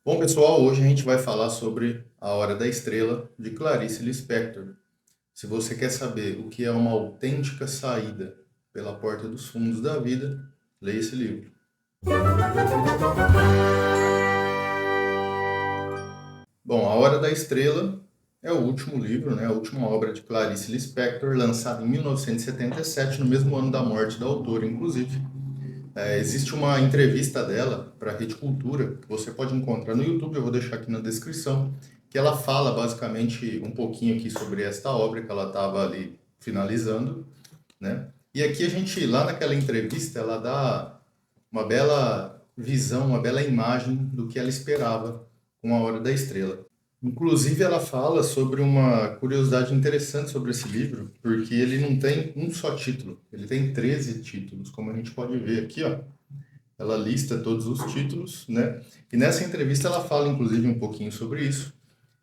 Bom, pessoal, hoje a gente vai falar sobre A Hora da Estrela, de Clarice Lispector. Se você quer saber o que é uma autêntica saída pela porta dos fundos da vida, leia esse livro. Bom, A Hora da Estrela é o último livro, né, a última obra de Clarice Lispector, lançada em 1977, no mesmo ano da morte da autora, inclusive. Existe uma entrevista dela para a Rede Cultura, que você pode encontrar no YouTube, eu vou deixar aqui na descrição, que ela fala basicamente um pouquinho aqui sobre esta obra que ela estava ali finalizando, né? E aqui a gente, lá naquela entrevista, ela dá uma bela visão, uma bela imagem do que ela esperava com A Hora da Estrela. Inclusive, ela fala sobre uma curiosidade interessante sobre esse livro, porque ele não tem um só título, ele tem 13 títulos, como a gente pode ver aqui, ó. Ela lista todos os títulos, né? E nessa entrevista ela fala, inclusive, um pouquinho sobre isso.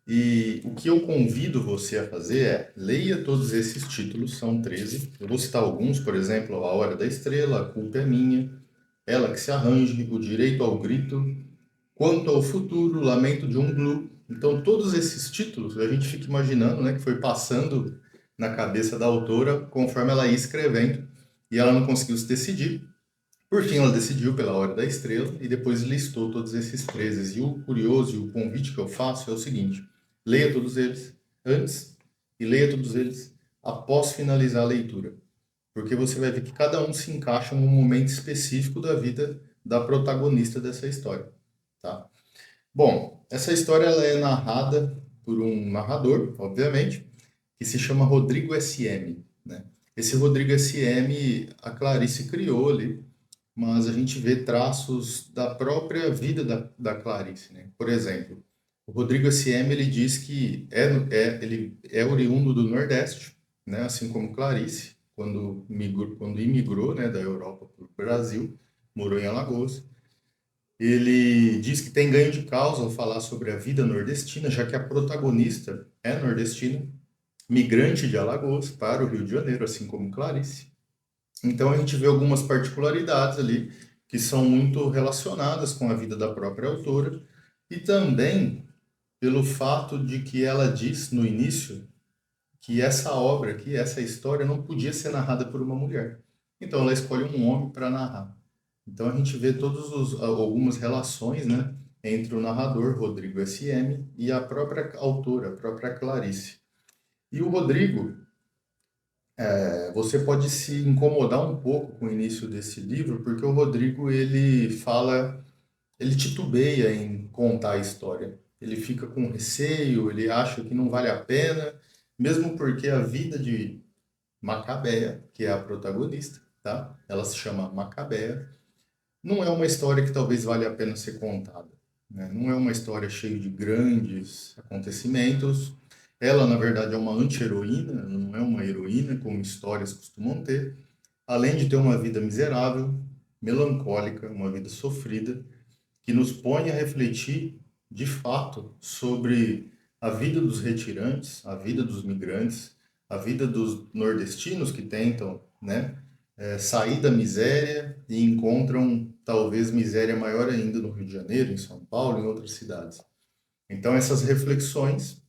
E o que eu convido você a fazer é leia todos esses títulos, são 13. Eu vou citar alguns, por exemplo, A Hora da Estrela, A Culpa é Minha, Ela que se arranje, O Direito ao Grito, Quanto ao Futuro, Lamento de um Blue. Então, todos esses títulos, a gente fica imaginando, né, que foi passando na cabeça da autora conforme ela ia escrevendo e ela não conseguiu se decidir. Por fim, ela decidiu pela Hora da Estrela e depois listou todos esses 13. E o curioso e o convite que eu faço é o seguinte: leia todos eles antes e leia todos eles após finalizar a leitura, porque você vai ver que cada um se encaixa num momento específico da vida da protagonista dessa história, tá? Bom, essa história ela é narrada por um narrador, obviamente, que se chama Rodrigo SM, né? Esse Rodrigo SM, a Clarice criou ali, mas a gente vê traços da própria vida da Clarice, né? Por exemplo, o Rodrigo SM, ele diz que ele é oriundo do Nordeste, né? Assim como Clarice, quando imigrou, né, da Europa para o Brasil, morou em Alagoas. Ele diz que tem ganho de causa ao falar sobre a vida nordestina, já que a protagonista é nordestina, migrante de Alagoas para o Rio de Janeiro, assim como Clarice. Então a gente vê algumas particularidades ali que são muito relacionadas com a vida da própria autora e também pelo fato de que ela diz no início que essa obra aqui, essa história não podia ser narrada por uma mulher. Então ela escolhe um homem para narrar. Então a gente vê algumas relações, né, entre o narrador Rodrigo SM e a própria autora, a própria Clarice. E o Rodrigo, você pode se incomodar um pouco com o início desse livro, porque o Rodrigo ele titubeia em contar a história. Ele fica com receio, ele acha que não vale a pena, mesmo porque a vida de Macabeia, que é a protagonista, tá? Ela se chama Macabeia, não é uma história que talvez valha a pena ser contada, né? Não é uma história cheia de grandes acontecimentos. Ela, na verdade, é uma anti-heroína, não é uma heroína, como histórias costumam ter. Além de ter uma vida miserável, melancólica, uma vida sofrida, que nos põe a refletir, de fato, sobre a vida dos retirantes, a vida dos migrantes, a vida dos nordestinos que tentam, né, sair da miséria e encontram talvez miséria maior ainda no Rio de Janeiro, em São Paulo, em outras cidades. Então essas reflexões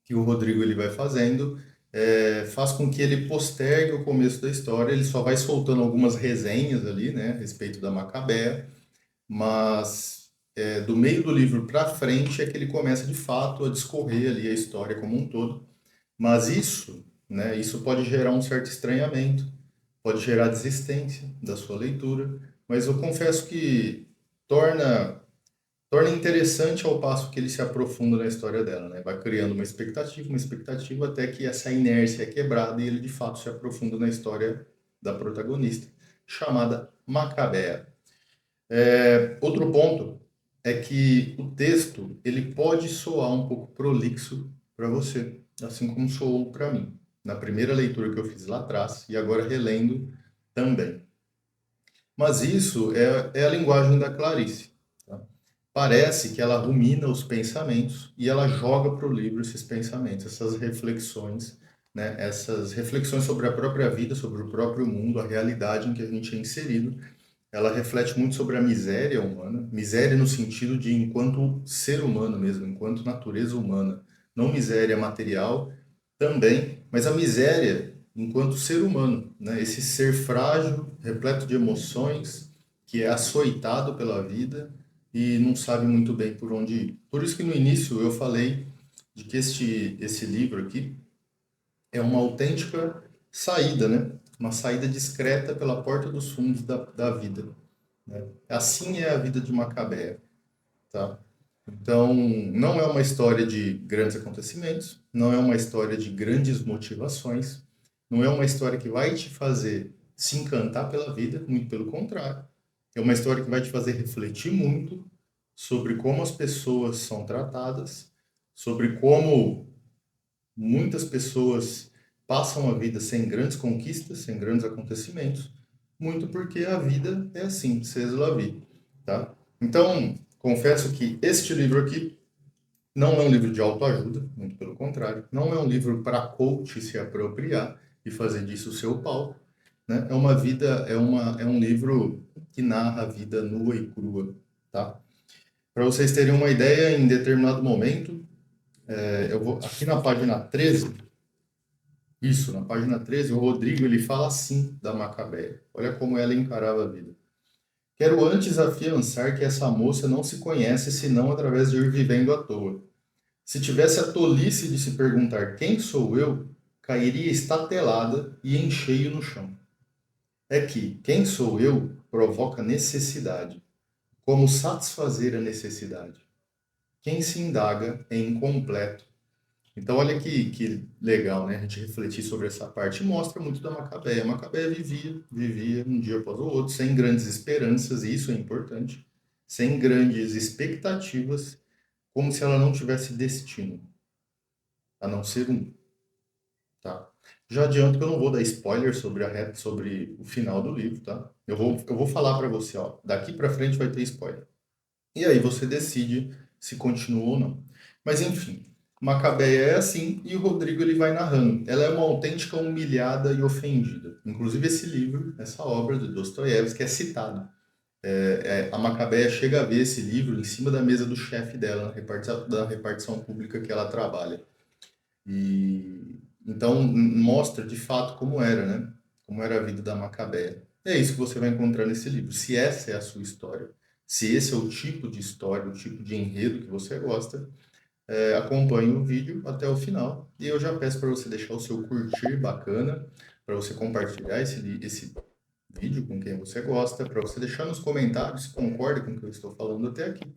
que o Rodrigo ele vai fazendo faz com que ele postergue o começo da história. Ele só vai soltando algumas resenhas ali, né, a respeito da Macabea, mas do meio do livro para frente é que ele começa de fato a discorrer ali a história como um todo. Mas isso, né, isso pode gerar um certo estranhamento, pode gerar desistência da sua leitura, mas eu confesso que torna torna interessante ao passo que ele se aprofunda na história dela, né? Vai criando uma expectativa até que essa inércia é quebrada e ele de fato se aprofunda na história da protagonista, chamada Macabea. Outro ponto é que o texto ele pode soar um pouco prolixo para você, assim como soou para mim, na primeira leitura que eu fiz lá atrás e agora relendo também. Mas isso é a linguagem da Clarice. Tá? Parece que ela rumina os pensamentos e ela joga para o livro esses pensamentos, essas reflexões, né? Essas reflexões sobre a própria vida, sobre o próprio mundo, a realidade em que a gente é inserido, ela reflete muito sobre a miséria humana, miséria no sentido de enquanto ser humano mesmo, enquanto natureza humana, não miséria material também, mas a miséria enquanto ser humano, né? Esse ser frágil, repleto de emoções, que é açoitado pela vida e não sabe muito bem por onde ir. Por isso que no início eu falei de que esse livro aqui é uma autêntica saída, né? Uma saída discreta pela porta dos fundos da vida, né? Assim é a vida de Macabea, tá? Então, não é uma história de grandes acontecimentos, não é uma história de grandes motivações, não é uma história que vai te fazer se encantar pela vida, muito pelo contrário. É uma história que vai te fazer refletir muito sobre como as pessoas são tratadas, sobre como muitas pessoas passam a vida sem grandes conquistas, sem grandes acontecimentos, muito porque a vida é assim, c'est la vie, tá? Então, confesso que este livro aqui não é um livro de autoajuda, muito pelo contrário, não é um livro para coach se apropriar e fazer disso o seu palco, né? É um livro que narra a vida nua e crua, tá? Para vocês terem uma ideia, em determinado momento, eu vou aqui na página 13. Isso, na página 13, o Rodrigo ele fala assim da Macabea. Olha como ela encarava a vida. Quero antes afiançar que essa moça não se conhece senão através de ir vivendo à toa. Se tivesse a tolice de se perguntar quem sou eu, cairia estatelada e em cheio no chão. É que quem sou eu provoca necessidade. Como satisfazer a necessidade? Quem se indaga é incompleto. Então, olha que legal, né? A gente refletir sobre essa parte mostra muito da Macabeia. A Macabeia vivia um dia após o outro, sem grandes esperanças, e isso é importante, sem grandes expectativas, como se ela não tivesse destino, a não ser um, tá? Já adianto que eu não vou dar spoiler sobre sobre o final do livro, tá? Eu vou falar para você, ó, daqui para frente vai ter spoiler. E aí você decide se continua ou não. Mas enfim, Macabeia é assim e o Rodrigo ele vai narrando. Ela é uma autêntica humilhada e ofendida. Inclusive esse livro, essa obra de Dostoiévski é citado. A Macabeia chega a ver esse livro em cima da mesa do chefe dela, da repartição pública que ela trabalha. E então mostra de fato como era, né? Como era a vida da Macabeia. É isso que você vai encontrar nesse livro. Se essa é a sua história, se esse é o tipo de história, o tipo de enredo que você gosta, acompanhe o vídeo até o final. E eu já peço para você deixar o seu curtir bacana, para você compartilhar esse vídeo com quem você gosta, para você deixar nos comentários se concorda com o que eu estou falando até aqui.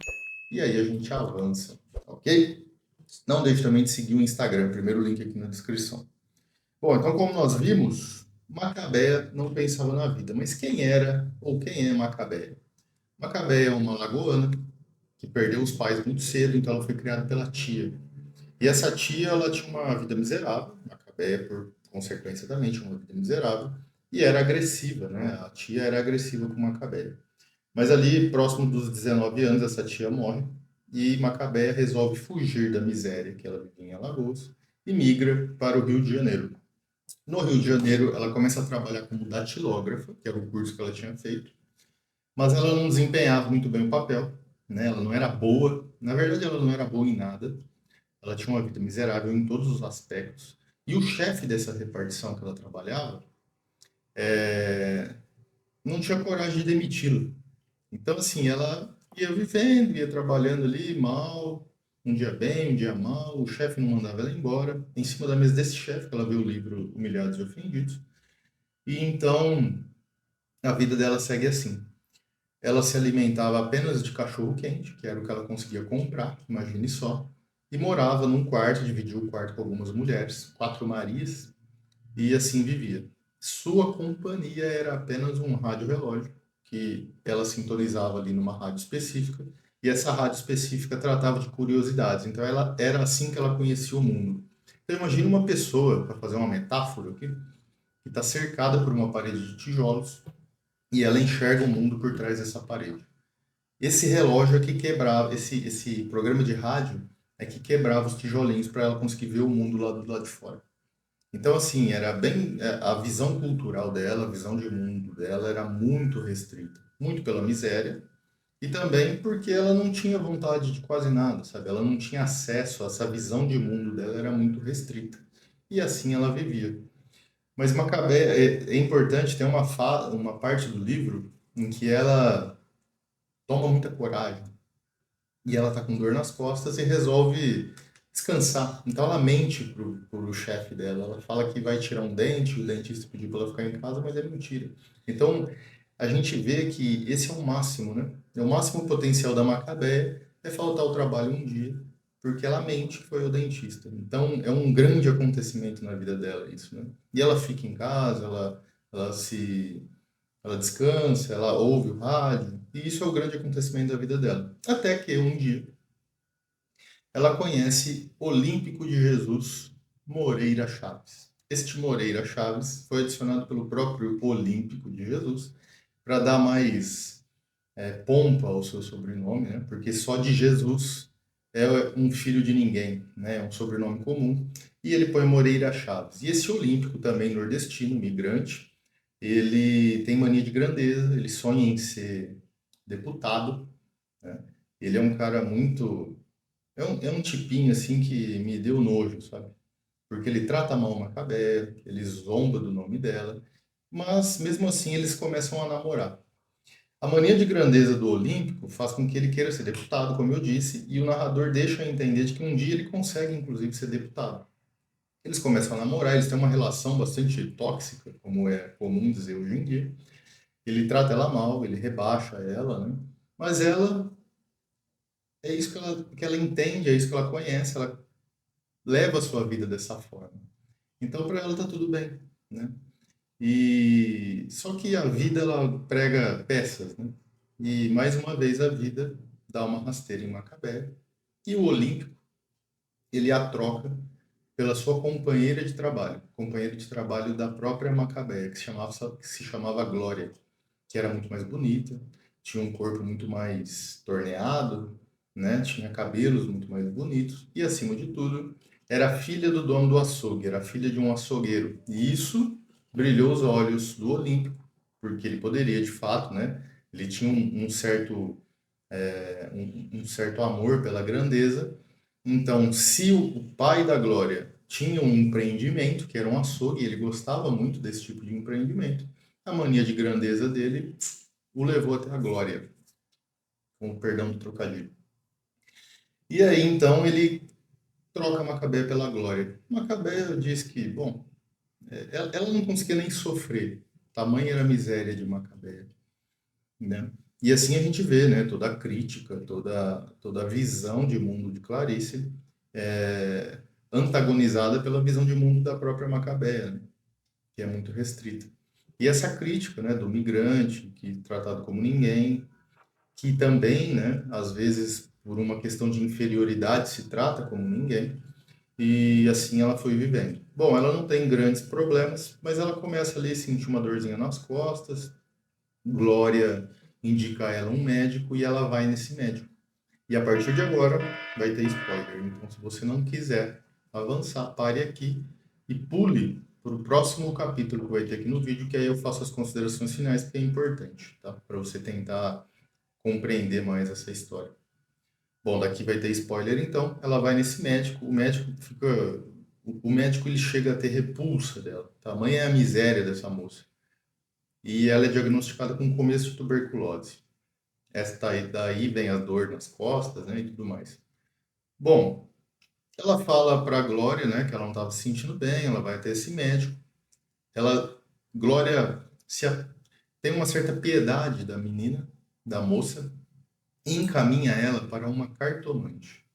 E aí a gente avança, ok? Não deixe também de seguir o Instagram, primeiro link aqui na descrição. Bom, então como nós vimos, Macabeia não pensava na vida, mas quem era ou quem é Macabeia? Macabeia é uma lagoana que perdeu os pais muito cedo, então ela foi criada pela tia. E essa tia, ela tinha uma vida miserável, Macabeia, por consequência também, tinha uma vida miserável, e era agressiva, né? A tia era agressiva com Macabeia. Mas ali, próximo dos 19 anos, essa tia morre, e Macabeia resolve fugir da miséria que ela vivia em Alagoas e migra para o Rio de Janeiro. No Rio de Janeiro, ela começa a trabalhar como datilógrafa, que era o curso que ela tinha feito, mas ela não desempenhava muito bem o papel, né? Ela não era boa, na verdade ela não era boa em nada, ela tinha uma vida miserável em todos os aspectos. E o chefe dessa repartição que ela trabalhava não tinha coragem de demiti-la. Então, assim, ela ia vivendo, ia trabalhando ali mal, um dia bem, um dia mal, o chefe não mandava ela embora. Em cima da mesa desse chefe, que ela vê o livro Humilhados e Ofendidos. E então, a vida dela segue assim. Ela se alimentava apenas de cachorro-quente, que era o que ela conseguia comprar, imagine só. E morava num quarto, dividia o quarto com algumas mulheres, quatro Marias, e assim vivia. Sua companhia era apenas um rádio-relógio, que ela sintonizava ali numa rádio específica, e essa rádio específica tratava de curiosidades. Então ela era assim que ela conhecia o mundo. Então imagine uma pessoa, para fazer uma metáfora aqui, que está cercada por uma parede de tijolos e ela enxerga o mundo por trás dessa parede. Esse relógio é que quebrava, esse programa de rádio é que quebrava os tijolinhos para ela conseguir ver o mundo lá do lado de fora. Então, assim, era bem. A visão cultural dela, a visão de mundo dela era muito restrita. muito pela miséria, e também porque ela não tinha vontade de quase nada, sabe? Ela não tinha acesso, essa visão de mundo dela era muito restrita. E assim ela vivia. Mas Macabé é importante, tem uma parte do livro em que ela toma muita coragem e ela tá com dor nas costas e resolve descansar. Então ela mente pro chefe dela. Ela fala que vai tirar um dente, o dentista pediu para ela ficar em casa, mas ele não tira. Então a gente vê que esse é o máximo, né? É o máximo potencial da Macabé é faltar ao trabalho um dia, porque ela mente que foi o dentista. Então é um grande acontecimento na vida dela isso, né? E ela fica em casa, ela se ela descansa, ela ouve o rádio, e isso é o grande acontecimento da vida dela. Até que um dia ela conhece Olímpico de Jesus Moreira Chaves. Este Moreira Chaves foi adicionado pelo próprio Olímpico de Jesus para dar mais pompa ao seu sobrenome, né? Porque só de Jesus é um filho de ninguém, né? É um sobrenome comum. E ele põe Moreira Chaves. E esse Olímpico também nordestino, migrante, ele tem mania de grandeza, ele sonha em ser deputado, né? Ele é um cara muito. É um tipinho assim que me deu nojo, sabe? Porque ele trata mal uma Macabé, ele zomba do nome dela, mas mesmo assim eles começam a namorar. A mania de grandeza do Olímpico faz com que ele queira ser deputado, como eu disse, e o narrador deixa entender de que um dia ele consegue, inclusive, ser deputado. Eles começam a namorar, eles têm uma relação bastante tóxica, como é comum dizer hoje em dia. Ele trata ela mal, ele rebaixa ela, né? Mas ela é isso que ela entende, é isso que ela conhece, ela leva a sua vida dessa forma. Então, para ela tá tudo bem, né? E só que a vida ela prega peças, né? E mais uma vez a vida dá uma rasteira em Macabé e o Olímpico ele a troca pela sua companheira de trabalho da própria Macabé, que se chamava Glória, que era muito mais bonita, tinha um corpo muito mais torneado, né? Tinha cabelos muito mais bonitos e, acima de tudo, era filha do dono do açougue, era filha de um açougueiro. E isso brilhou os olhos do Olímpico, porque ele poderia, de fato, né? Ele tinha um certo amor pela grandeza. Então, se o pai da Glória tinha um empreendimento, que era um açougue, e ele gostava muito desse tipo de empreendimento, a mania de grandeza dele o levou até a glória, com o perdão do trocadilho. E aí, então, ele troca Macabé pela glória. Macabé diz que, bom, ela não conseguia nem sofrer, tamanha era a miséria de Macabé, né? E assim a gente vê, né, toda a crítica, toda a visão de mundo de Clarice antagonizada pela visão de mundo da própria Macabé, né, que é muito restrita. E essa crítica, né, do migrante, que é tratado como ninguém, que também, né, às vezes por uma questão de inferioridade se trata como ninguém, e assim ela foi vivendo. Bom, ela não tem grandes problemas, mas ela começa ali a sentir uma dorzinha nas costas, Glória indica a ela um médico e ela vai nesse médico. E a partir de agora vai ter spoiler, então se você não quiser avançar, pare aqui e pule para o próximo capítulo que vai ter aqui no vídeo, que aí eu faço as considerações finais, que é importante, tá? Para você tentar compreender mais essa história. Bom, daqui vai ter spoiler então. Ela vai nesse médico, o médico fica. O médico ele chega a ter repulsa dela. Tamanha é a miséria dessa moça. E ela é diagnosticada com começo de tuberculose. Daí vem a dor nas costas, né, e tudo mais. Bom, ela fala para a Glória, né, que ela não estava se sentindo bem, ela vai até esse médico. Glória tem uma certa piedade da menina, da moça, e encaminha ela para uma cartomante.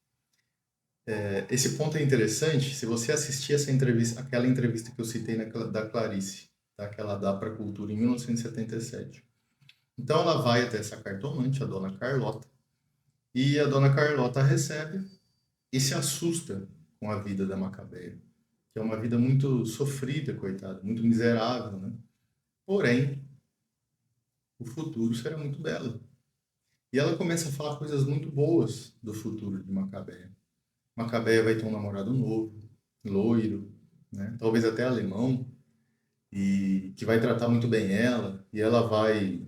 Esse ponto é interessante se você assistir essa entrevista, aquela entrevista que eu citei da Clarice, tá? Que ela dá para a Cultura em 1977. Então ela vai até essa cartomante, a dona Carlota, e a dona Carlota recebe e se assusta com a vida da Macabeia, que é uma vida muito sofrida, coitada, muito miserável, né? Porém, o futuro será muito belo. E ela começa a falar coisas muito boas do futuro de Macabeia. Macabeia vai ter um namorado novo, loiro, né? Talvez até alemão, e que vai tratar muito bem ela, e ela vai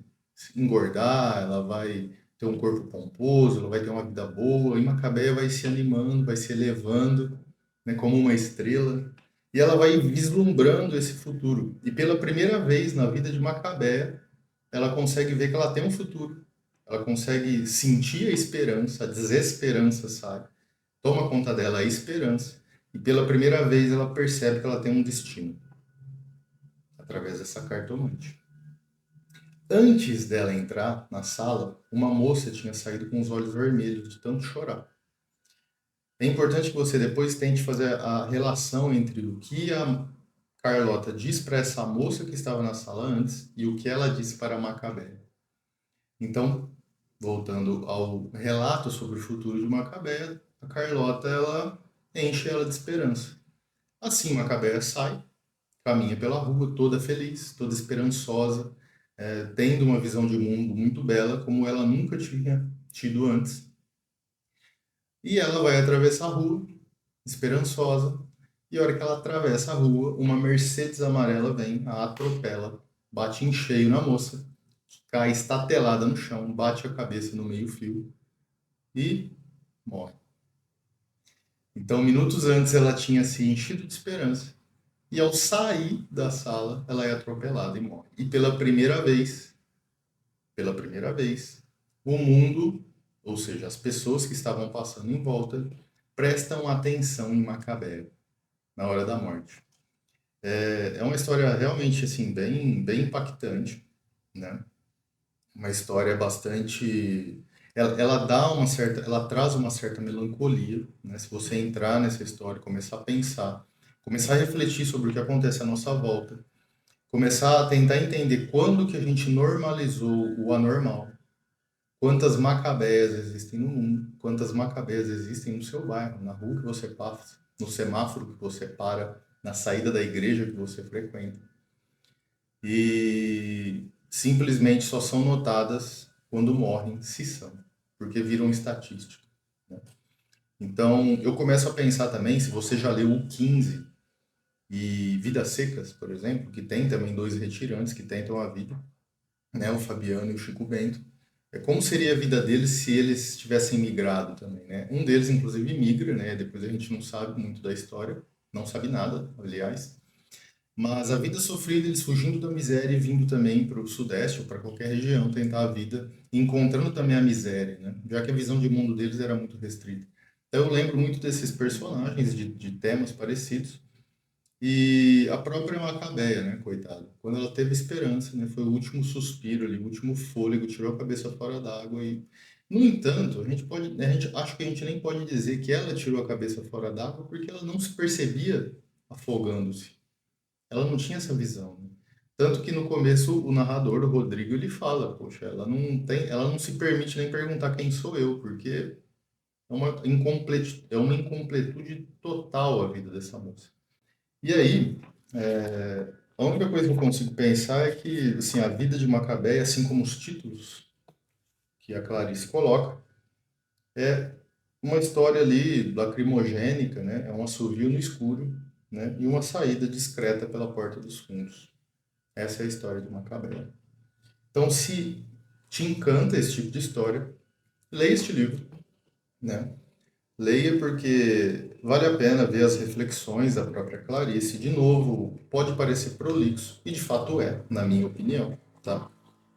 engordar, ela vai ter um corpo pomposo, ela vai ter uma vida boa, e Macabeia vai se animando, vai se elevando, né, como uma estrela, e ela vai vislumbrando esse futuro. E pela primeira vez na vida de Macabeia, ela consegue ver que ela tem um futuro. Ela consegue sentir a esperança, a desesperança sai. Toma conta dela a esperança. E pela primeira vez ela percebe que ela tem um destino, através dessa cartomante. Antes dela entrar na sala, uma moça tinha saído com os olhos vermelhos de tanto chorar. É importante que você depois tente fazer a relação entre o que a Carlota diz para essa moça que estava na sala antes e o que ela disse para a Macabé. Então, voltando ao relato sobre o futuro de Macabé, a Carlota ela enche ela de esperança. Assim, Macabé sai, caminha pela rua toda feliz, toda esperançosa, tendo uma visão de mundo muito bela, como ela nunca tinha tido antes. E ela vai atravessar a rua, esperançosa, e a hora que ela atravessa a rua, uma Mercedes amarela vem, a atropela, bate em cheio na moça, cai estatelada no chão, bate a cabeça no meio-fio e morre. Então, minutos antes, ela tinha se enchido de esperança, e ao sair da sala, ela é atropelada e morre. E pela primeira vez, o mundo, ou seja, as pessoas que estavam passando em volta, prestam atenção em Macabé na hora da morte. É uma história realmente assim bem impactante, né? Uma história bastante, ela dá uma certa, ela traz uma certa melancolia, né? Se você entrar nessa história, começar a pensar, começar a refletir sobre o que acontece à nossa volta, começar a tentar entender quando que a gente normalizou o anormal. Quantas macabeias existem no mundo? Quantas macabeias existem no seu bairro, na rua que você passa, no semáforo que você para, na saída da igreja que você frequenta? E simplesmente só são notadas quando morrem, se são, porque viram estatística, né? Então, eu começo a pensar também, se você já leu o 15 e Vidas Secas, por exemplo, que tem também dois retirantes que tentam a vida, né, o Fabiano e o Chico Bento. Como seria a vida deles se eles tivessem migrado também, né? Um deles, inclusive, migra, né? Depois a gente não sabe muito da história, não sabe nada, aliás. Mas a vida sofrida, eles fugindo da miséria e vindo também para o Sudeste ou para qualquer região tentar a vida, encontrando também a miséria, né? Já que a visão de mundo deles era muito restrita. Então eu lembro muito desses personagens de temas parecidos. E a própria Macabeia, né, coitada, quando ela teve esperança, né, foi o último suspiro ali, o último fôlego, tirou a cabeça fora d'água e, no entanto, acho que a gente nem pode dizer que ela tirou a cabeça fora d'água porque ela não se percebia afogando-se. Ela não tinha essa visão, né? Tanto que no começo o narrador, o Rodrigo, ele fala, poxa, ela não se permite nem perguntar quem sou eu, porque é uma incompletude total a vida dessa moça. E aí, a única coisa que eu consigo pensar é que, assim, a vida de Macabé, assim como os títulos que a Clarice coloca, é uma história ali lacrimogênica, né? É um assovio no escuro, né? E uma saída discreta pela porta dos fundos. Essa é a história de Macabé. Então, se te encanta esse tipo de história, leia este livro, né? Leia porque vale a pena ver as reflexões da própria Clarice. De novo, pode parecer prolixo, e de fato é, na minha opinião, tá?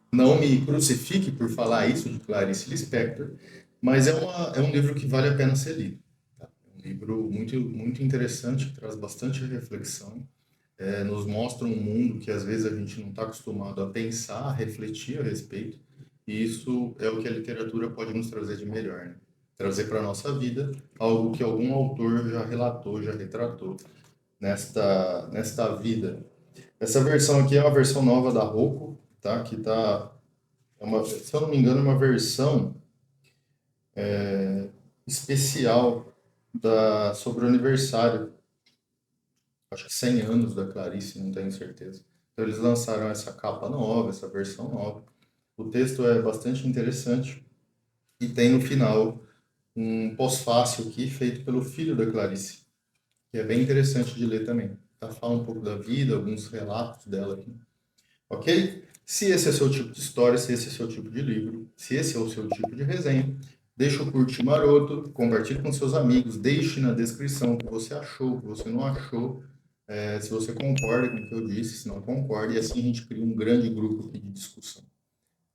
Não me crucifique por falar isso de Clarice Lispector, mas é um livro que vale a pena ser lido. Tá? É um livro muito interessante, que traz bastante reflexão, nos mostra um mundo que às vezes a gente não está acostumado a pensar, a refletir a respeito, e isso é o que a literatura pode nos trazer de melhor, né? Trazer para a nossa vida algo que algum autor já relatou, já retratou nesta vida. Essa versão aqui é uma versão nova da Roku, tá? Que tá, se eu não me engano, é uma versão especial sobre o aniversário, acho que 100 anos da Clarice, não tenho certeza. Então eles lançaram essa capa nova, essa versão nova. O texto é bastante interessante e tem no final um pós-fácil aqui feito pelo filho da Clarice, que é bem interessante de ler também. Tá? Fala um pouco da vida, alguns relatos dela aqui. Ok? Se esse é seu tipo de história, se esse é seu tipo de livro, se esse é o seu tipo de resenha, deixa o curtir maroto, compartilhe com seus amigos, deixe na descrição o que você achou, o que você não achou, se você concorda com o que eu disse, se não concorda, e assim a gente cria um grande grupo aqui de discussão.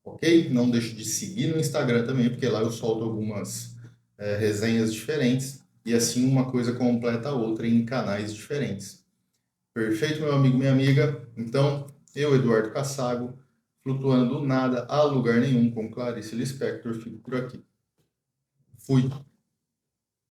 Ok? Não deixe de seguir no Instagram também, porque lá eu solto algumas resenhas diferentes, e assim uma coisa completa a outra em canais diferentes. Perfeito, meu amigo, minha amiga? Então, eu, Eduardo Cassago, flutuando do nada a lugar nenhum com Clarice Lispector, fico por aqui. Fui.